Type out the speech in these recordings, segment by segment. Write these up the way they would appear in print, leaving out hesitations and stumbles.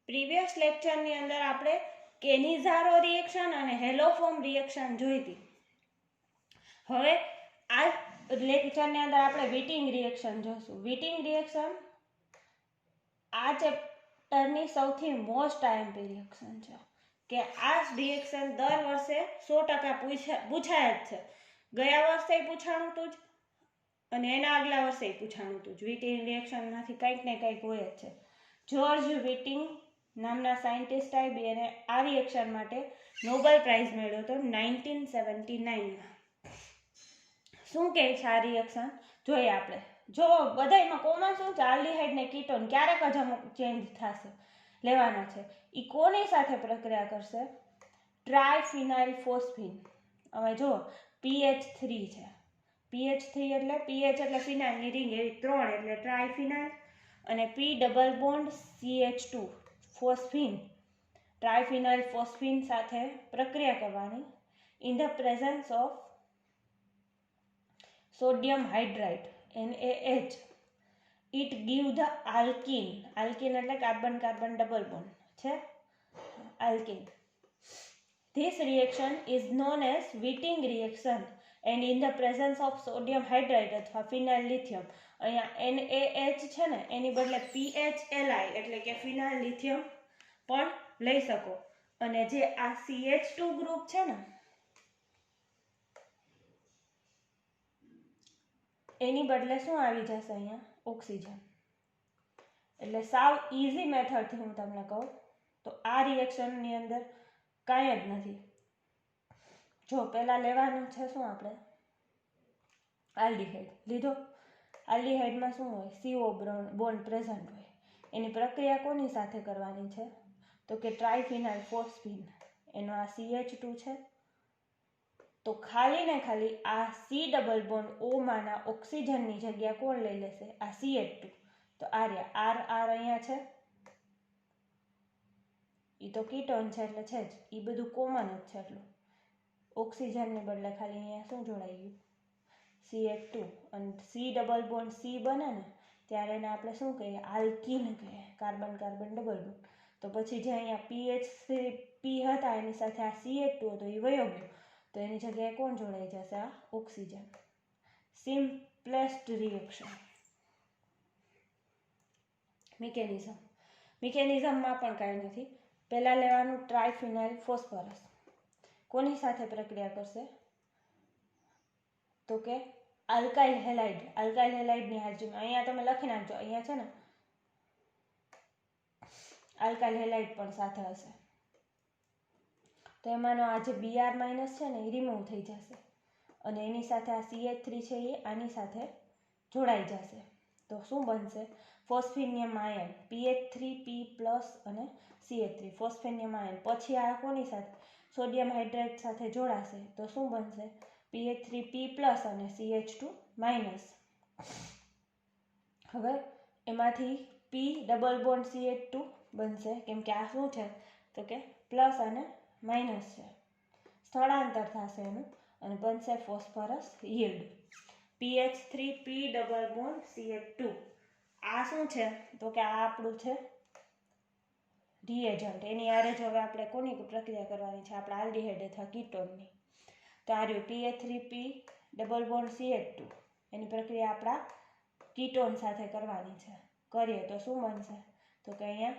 Previous લેક્ચરની અંદર આપણે કેનિઝારો reaction અને હેલોફોર્મ રિએક્શન જોઈ હતી. હવે આ લેક્ચરની અંદર આપણે વિટિંગ રિએક્શન જોઈશું. વિટિંગ રિએક્શન આ ચેપ્ટરની સૌથી મોસ્ટ આઈએમપી રિએક્શન છે કે આ રિએક્શન દર વર્ષે 100% પૂછાય જ છે. ગયા વર્ષે પૂછાણું હતું જ અને એના આગલા વર્ષે પૂછાણું હતું જ. વિટિંગ રિએક્શનમાંથી કંઈક ને કંઈક હોય જ છે. જ્યોર્જ વિટિંગ નામના સાયન્ટિસ્ટ આવી અને આ રિએક્શન માટે નોબેલ પ્રાઇઝ મેળવ્યો હતો 1979માં. શું કહે છે આ રિએક્શન જોઈએ આપણે. જો બધામાં કોમન શું છે, આલ્ડીહાઇડ ને કીટોન ક્યારેક જ અમુક ચેન્જ થશે લેવાના છે. એ કોની સાથે પ્રક્રિયા કરશે? ટ્રાયફિનાઇલ ફોસ્ફીન. હવે જો PH3 છે. PH3 એટલે PH એટલે ફિનાઇલની રિંગ, એવી 3 એટલે ટ્રાયફિનાઇલ, અને P double bond CH2 phosphine. Triphenyl phosphine સાથે પ્રક્રિયા કરવાની in the presence of sodium hydride NaH. It give the alkene. Alkene એટલે કાર્બન કાર્બન ડબલ બોન્ડ છે, alkene. This reaction is known as Witting reaction and in the presence of sodium hydride અથવા ફિનાઇલ lithium. અહીંયા NaH છે ને એની બદલે PHLi એટલે કે ફિનાઇલ lithium પણ લઈ શકો. અને જે આ CH2 ગ્રુપ છે ને એની બદલે શું આવી જશે અહીંયા? ઓક્સિજન. એટલે સાવ ઇઝી મેથડથી હું તમને કહું તો આ રિએક્શનની અંદર કાંઈ જ નથી. જો પહેલાં લેવાનું છે શું આપણે? આલ્ડીહાઇડ લીધો. આલ્ડીહાઇડમાં શું હોય? CO બોન્ડ પ્રેઝન્ટ હોય. એની પ્રક્રિયા કોની સાથે કરવાની છે? તો કે ટ્રાયફિનાઇલ ફોસ્ફીન. એનો આ CH2 છે તો ખાલી ને ખાલી આ C ડબલ બોન્ડ O માના ઓક્સિજનની જગ્યા કોણ લઈ લેશે? આ CH2. તો આ રહ્યા R અહીંયા છે, એ તો કીટોન છે એટલે છે જ, એ બધું કોમન જ છે. એટલું ઓક્સિજનની બદલે ખાલી અહીંયા શું જોડાઈ ગયું? CH2. અને C ડબલ બોન્ડ C બને ને ત્યારે એને આપણે શું કહીએ? આલ્કીન કહીએ, કાર્બન કાર્બન ડબલ બોન્ડ. તો પછી જે અહીંયા PH3P હતા એની સાથે આ CH2 હતો એ વયો ગયો, તો એની જગ્યાએ કોણ જોડાઈ જશે? આ ઓક્સિજન. Simplest reaction. મિકેનિઝમમાં પણ કાંઈ નથી. પહેલાં લેવાનું ટ્રાયફિનાઇલ ફોસ્ફરસ. કોની સાથે પ્રક્રિયા કરશે? તો કે આલ્કાઇલ હેલાઇડ. આલ્કાઇલ હેલાઇડની હાજરીમાં અહીંયા તમે લખી નાખજો, અહીંયા છે ને આલ્કાઇલ હેલાઇડ પણ સાથે હશે. તો એમાંનો આ જે Br- છે ને એ રિમૂવ થઈ જશે અને એની સાથે આ CH3 છે એ આની સાથે જોડાઈ જશે. તો શું બનશે? ફોસ્ફેનિયમ આયન PH3P+ અને CH3 ફોસ્ફેનિયમ આયન. પછી આ કોની સાથે? સોડિયમ હાઇડ્રાઇડ સાથે જોડાશે તો શું બનશે? PH3P+ અને CH2-. હવે એમાંથી P ડબલ બોન્ડ CH2 બનશે, કેમ કે આ શું છે તો કે પ્લસ અને માઇનસ છે, સ્થળાંતર થશે એનું અને બનશે phosphorus yield. PH3P double bond CH2. આ શું છે તો કે આ આપણું છે રિએજન્ટ. એની આરે જ હવે આપણે કોની પ્રક્રિયા કરવાની છે? આપણે આલ્ડીહાઇડ અથવા કીટોનની. તો આ રહ્યું PH3P ડબલ બોન્ડ CH2. એની પ્રક્રિયા આપણા કીટોન સાથે કરવાની છે. કરીએ તો શું બનશે? તો કે અહીંયા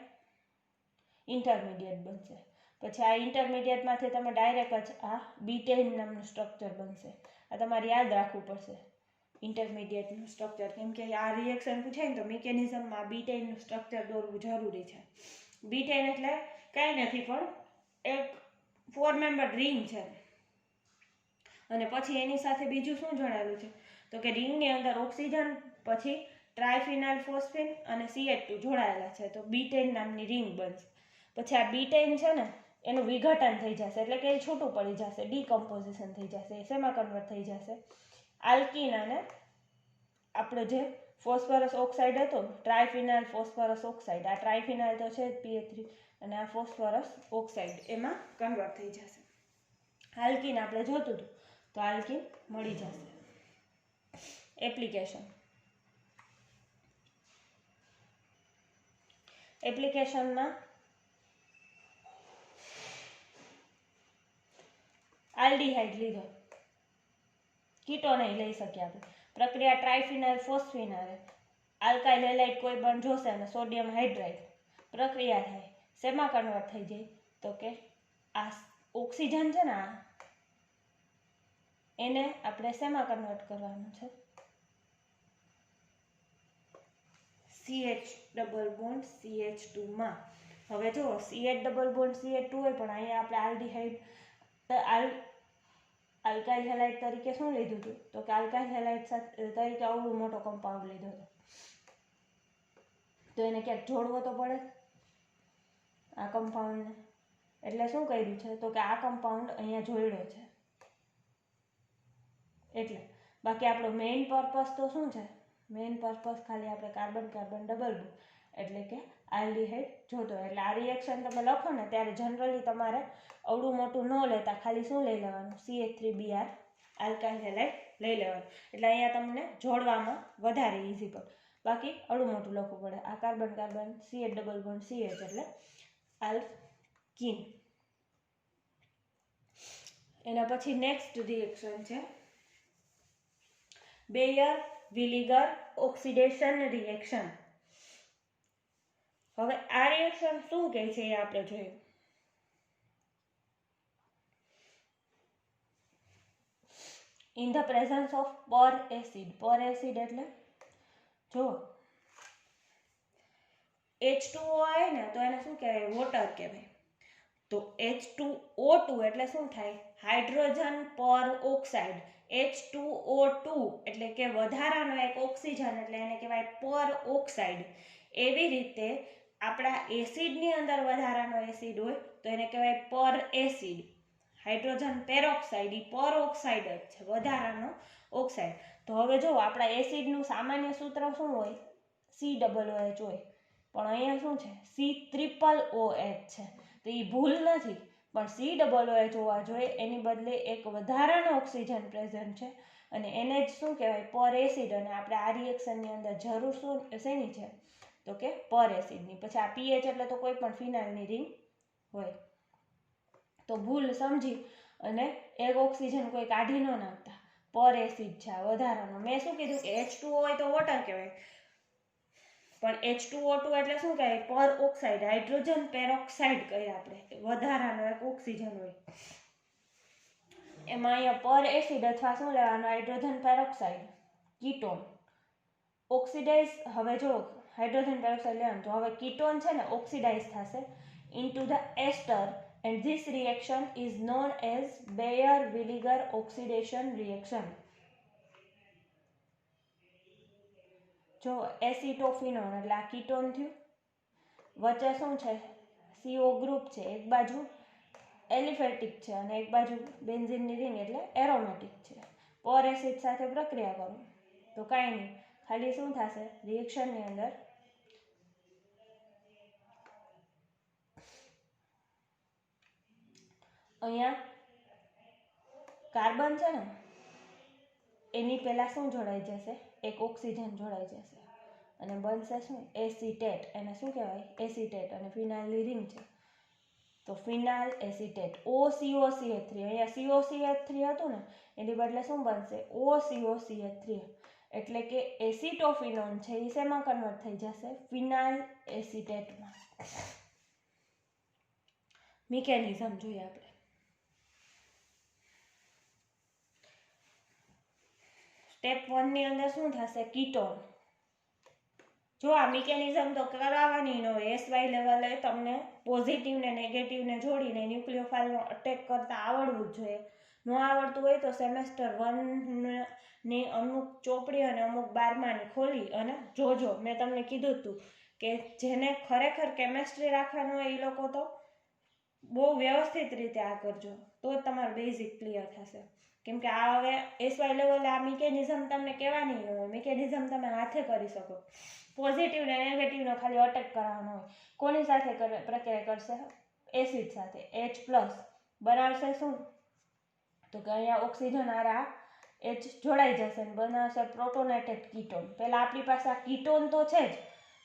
ઇન્ટરમીડિયેટ બનશે. પછી આ ઇન્ટરમીડિયેટમાંથી તમે ડાયરેક્ટ જ આ બીટેન નામનું સ્ટ્રક્ચર બનશે. આ તમારે યાદ રાખવું પડશે ઇન્ટરમીડિયેટનું સ્ટ્રક્ચર, કેમ કે આ રિએક્શન પૂછાય ને તો મિકેનિઝમમાં બીટેનનું સ્ટ્રક્ચર દોરવું જરૂરી છે. બીટેન એટલે કાંઈ નથી પણ એક 4 મેમ્બર રિંગ છે અને પછી એની સાથે બીજું શું જોડાયેલું છે તો કે રિંગની અંદર ઓક્સિજન, પછી ટ્રાયફિનાઇલ ફોસ્ફીન અને CH2 જોડાયેલા છે. તો બીટેન નામની રિંગ બનશે. પછી આ બીટેન છે ને એનું વિઘટન થઈ જશે એટલે કે એ છૂટું પડી જશે, ડીકમ્પોઝિશન થઈ જશે, શેમાં કન્વર્ટ થઈ જશે? આલ્કીન અને આપણો જે ફોસ્ફરસ ઓક્સાઇડ હતો ટ્રાયફિનાઇલ ફોસ્ફરસ ઓક્સાઇડ, આ ટ્રાયફિનાઇલ તો છે PH3 અને આ ફોસ્ફરસ ઓક્સાઇડ એમાં કન્વર્ટ થઈ જશે. આલ્કીન આપણે જોતું હતું તો આલ્કીન મળી જશે. એપ્લિકેશનમાં આલ્ડીહાઇડ લીધો, કીટોન લઈ શકીએ આપણે. પ્રક્રિયા ટ્રાઇફિનાઇલ ફોસ્ફિનાઇલ આલ્કાઇલ હેલાઇડ કોઈ પણ જોશે અને સોડિયમ હાઇડ્રાઇડ પ્રક્રિયા થાય, શેમાં કન્વર્ટ થઈ જાય? તો કે આ ઓક્સિજન છે ને એને આપણે શેમાં કન્વર્ટ કરવાનું છે? CH ડબલ બોન્ડ CH2 માં. હવે જો CH ડબલ બોન્ડ CH2 હોય પણ અહીંયા આપણે આલ્ડીહાઇડ આલ્કાઇલ હેલાઇડ તરીકે શું લીધું હતું? તો કે આલ્કાઇલ હેલાઇડ તરીકે આવડું મોટો કમ્પાઉન્ડ લીધો હતો. તો એને ક્યાંક જોડવો તો પડે આ કમ્પાઉન્ડને. એટલે શું કર્યું છે? તો કે આ કમ્પાઉન્ડ અહીંયા જોડ્યો છે. એટલે બાકી આપણો મેઇન પર્પસ તો શું છે? મેઇન પર્પસ ખાલી આપણે કાર્બન કાર્બન ડબલ બોન્ડ એટલે કે આલ્ડીહાઇડ જોતો. એટલે આ રિએક્શન તમે લખો ને ત્યારે જનરલી તમારે અવડું મોટું ન લેતા ખાલી શું લઈ લેવાનું? CH3Br આલ્કાઇલ હેલાઇડ લઈ લેવાનું. એટલે અહીંયા તમને જોડવામાં વધારે ઇઝી પડે. બાકી અવડું મોટું લખવું પડે. આ carbon carbon CH double bond CH એટલે આલ્કીન. એના પછી નેક્સ્ટ રિએક્શન છે બેયર-વિલિગર ઓક્સિડેશન રિએક્શન. હવે આ રિએક્શન શું કહે છે એ આપણે જોઈએ. ઇન ધ પ્રેઝન્સ ઓફ પર એસિડ. પર એસિડ એટલે જો H2O હોય ને તો એને શું કહેવાય? વોટર કહેવાય. તો H2O2 એટલે શું થાય? હાઇડ્રોજન પર ઓક્સાઇડ. H2O2 એટલે કે વધારાનો એક ઓક્સિજન એટલે એને કહેવાય પર ઓક્સાઇડ. એવી રીતે આપણા એસિડની અંદર વધારાનો એસિડ હોય તો એને કહેવાય પર એસિડ. હાઇડ્રોજન પેરોક્સાઇડ એ પર ઓક્સાઇડ જ છે, વધારાનો ઓક્સાઇડ. તો હવે જો આપણા એસિડનું સામાન્ય સૂત્ર શું હોય? COOH હોય. પણ અહીંયા શું છે? COOH છે. તો એ ભૂલ નથી, પણ COOH હોવા જોઈએ. એની બદલે એક વધારાનો ઓક્સિજન પ્રેઝન્ટ છે અને એને જ શું કહેવાય? પર એસિડ. અને આપણે આ રિએક્શનની અંદર જરૂર શું શેની છે? તો કે પર એસિડની. પછી આ pH એટલે તો કોઈ પણ ફિનાઇલની રિંગ હોય. તો ભૂલ સમજી અને એક ઓક્સિજન કોઈ કાઢી ન નાખતા. પર એસિડ છે આ વધારાનો. મેં શું કીધું કે H2O હોય તો વોટર કહેવાય, પણ H2O2 એટલે શું કહેવાય? પર ઓક્સાઇડ. હાઇડ્રોજન પેરોક્સાઇડ કહીએ આપણે. વધારાનો એક ઓક્સિજન હોય એમાં અહીંયા પર એસિડ અથવા શું લેવાનું? Hydrogen peroxide ketone. ઓક્સિડાઇઝ. હવે જો હાઇડ્રોજન પેરોક્સાઇડ લેવાનું તો હવે કીટોન છે ને ઓક્સિડાઇઝ થશે into the ester and this reaction is known as Baeyer-Villiger oxidation reaction. જો એસિટોફિનોન એટલે આ કીટોન થયું, વચ્ચે શું છે? CO ગ્રુપ છે. એક બાજુ એલિફેટિક છે અને એક બાજુ બેન્ઝીનની રિંગ એટલે એરોમેટિક છે. પર એસિડ સાથે પ્રક્રિયા કરો તો કાંઈ નહીં, ખાલી શું થશે? રિએક્શનની અંદર અહીંયા કાર્બન છે ને એની પહેલાં શું જોડાઈ જશે? એક ઓક્સિજન જોડાઈ જશે અને બનશે શું? એસિટેટ. એને શું કહેવાય? એસિટેટ. અને ફિનાઇલની રિંગ છે તો ફિનાઇલ એસિટેટ. OCOCH3. અહીંયા COCH3 હતું ને એની બદલે શું બનશે? OCOCH3. એટલે કે એસિટોફિનોન છે એ શેમાં કન્વર્ટ થઈ જશે? ફિનાઇલ એસિટેટમાં. મિકેનિઝમ જોઈએ આપણે. સ્ટેપ 1 ની અંદર શું થશે? કીટોન. જો આ મિકેનિઝમ તો કરાવવાની ન હોય. SY લેવલે તમને પોઝિટિવ ને નેગેટિવ ને જોડીને ન્યુક્લિયોફાઇલનો અટેક કરતા આવડવું જ જોઈએ. ન આવડતું હોય તો સેમેસ્ટર 1 ની અમુક ચોપડી અને અમુક 12માની ખોલી અને જોજો. મેં તમને કીધું હતું કે જેને ખરેખર કેમેસ્ટ્રી રાખવાનું હોય એ લોકો તો બહુ વ્યવસ્થિત રીતે આ કરજો તો જ તમારું બેઝિક ક્લિયર થશે. કેમ કે આ હવે SY લેવલે આ મિકેનિઝમ તમને કહેવાની ન હોય. મિકેનિઝમ તમે હાથે કરી શકો. પોઝિટિવ ને નેગેટિવનો ખાલી અટેક કરવાનો હોય. કોની સાથે પ્રક્રિયા કરશે? એસિડ સાથે. H+ બનાવશે શું? તો કે અહીંયા ઓક્સિજન આ H જોડાઈ જશે અને બનાવશે પ્રોટોનેટેડ કીટોન. પહેલાં આપણી પાસે આ કીટોન તો છે જ,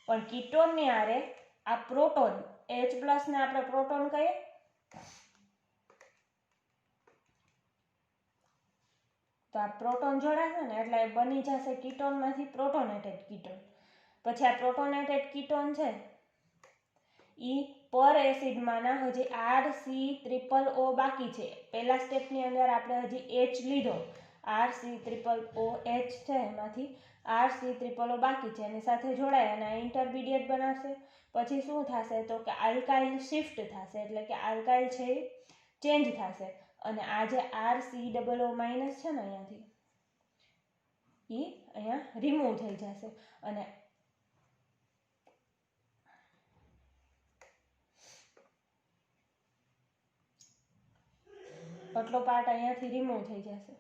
પણ કીટોનની આરે આ પ્રોટોન H+ ને આપણે પ્રોટોન કહીએ તો આ પ્રોટોન જોડાશે ને એટલે બની જશે કીટોનમાંથી પ્રોટોનેટેડ કીટોન. પછી આ પ્રોટોનેટેડ કીટોન છે એ પર એસિડમાંના હજી RC�triple O બાકી છે. પહેલા સ્ટેપની અંદર આપણે હજી H લીધો, RC�triple OH છે, એમાંથી RC�triple O બાકી છે, એની સાથે જોડાય અને આ ઇન્ટરમીડિયેટ બનાવશે. પછી શું થશે તો કે આલ્કાઇલ શિફ્ટ થશે, એટલે કે આલ્કાઇલ છે એ ચેન્જ થશે અને આ જે RCOO- છે ને અહીંયાથી એ અહીંયા રિમૂવ થઈ જશે અને આટલો પાર્ટ અહીંયાથી રિમૂવ થઈ જશે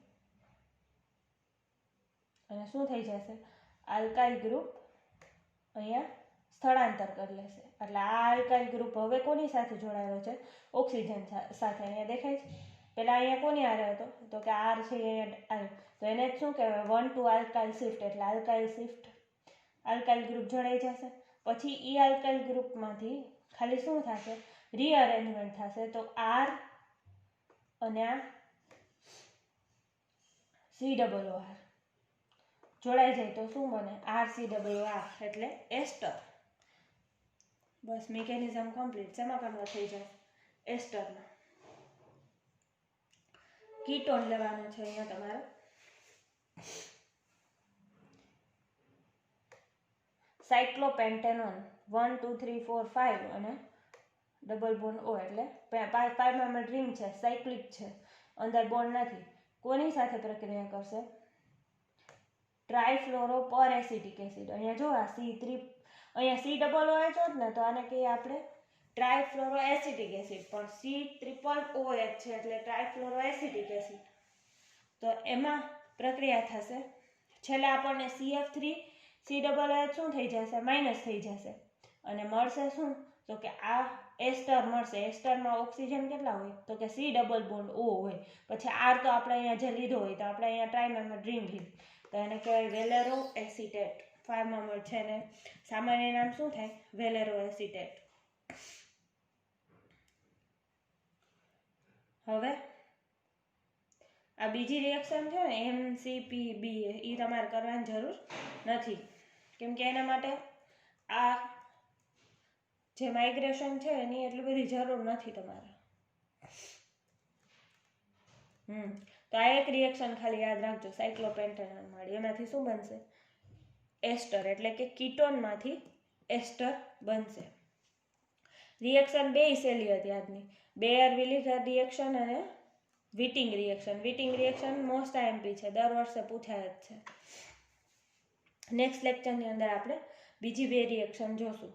અને શું થઈ જશે, આલ્કાઇલ ગ્રુપ અહીંયા સ્થળાંતર કરી લેશે. એટલે આ આલ્કાઇલ ગ્રુપ હવે કોની સાથે જોડાયેલો છે, ઓક્સિજન સાથે. અહીંયા દેખાય છે. પહેલાં અહીંયા કોની હારે હતો તો કે R છે અહીંયા, તો એને જ શું કહેવાય 1 to આલ્કાઇલ શિફ્ટ, એટલે આલ્કાઇલ શિફ્ટ આલ્કાઇલ ગ્રુપ જોડાઈ જશે. પછી ઈ આલ્કાઇલ ગ્રુપમાંથી ખાલી શું થશે, રીઅરેન્જમેન્ટ થશે. તો R અને આ COOR જોડાઈ જાય તો શું બને, RCOOR એટલે એસ્ટર. બસ મિકેનિઝમ કમ્પ્લીટ. શેમાં કન્વર્ટ થઈ જાય, એસ્ટરમાં. કીટોન લેવાનો છે અહીંયા તમારે. સાયક્લોપેન્ટેનોન 1 2 3 4 5 અને ડબલ બોન્ડ O, એટલે 5 મેમ્બર્ડ રિંગ છે, સાયક્લિક છે, અંદર બોન્ડ નથી. કોની સાથે પ્રક્રિયા કરશે, ટ્રાયફ્લોરો પર એસિટિક એસિડ. અહીંયા જો આ અહીંયા COOH હોત ને તો આને કહીએ આપણે ટ્રાયફ્લોરો એસિટિક એસિડ, પણ C�triple-OH છે એટલે ટ્રાયફ્લોરો એસિટિક એસિડ. તો એમાં પ્રક્રિયા થશે, છેલ્લે આપણને CF3COOH શું થઈ જશે, માઇનસ થઈ જશે અને મળશે શું તો કે આ એસ્ટર મળશે. એસ્ટરમાં ઓક્સિજન કેટલા હોય તો કે C∆O હોય. પછી R તો આપણે અહીંયા જે લીધો હોય તો આપણે અહીંયા ટ્રાયમેમ્બર્ડ રિંગ લીધી, તો એને કહેવાય વેલેરો એસિટેટ. 5 મેમ્બર છે ને સામાન્ય નામ શું થાય, વેલેરો એસિટેટ. હવે આ બીજી રિએક્શન છે ને MCPB, એ તમારે કરવાની જરૂર નથી, કેમ કે એના માટે આ જે માઇગ્રેશન છે એની એટલી બધી જરૂર નથી તમારે. તો આ એક રિએક્શન ખાલી યાદ રાખજો, સાયક્લોપેન્ટેનોન મળી, એમાંથી શું બનશે, એસ્ટર, એટલે કે કીટોનમાંથી એસ્ટર બનશે. રિએક્શન બે સહેલી હતી આજની, બેયર-વિલિગર રિએક્શન અને વિટિંગ રિએક્શન. વિટિંગ રિએક્શન મોસ્ટ આઈએમપી છે, દર વર્ષે પૂછાય જ છે. નેક્સ્ટ લેક્ચરની અંદર આપણે બીજી બે રિએક્શન જોશું.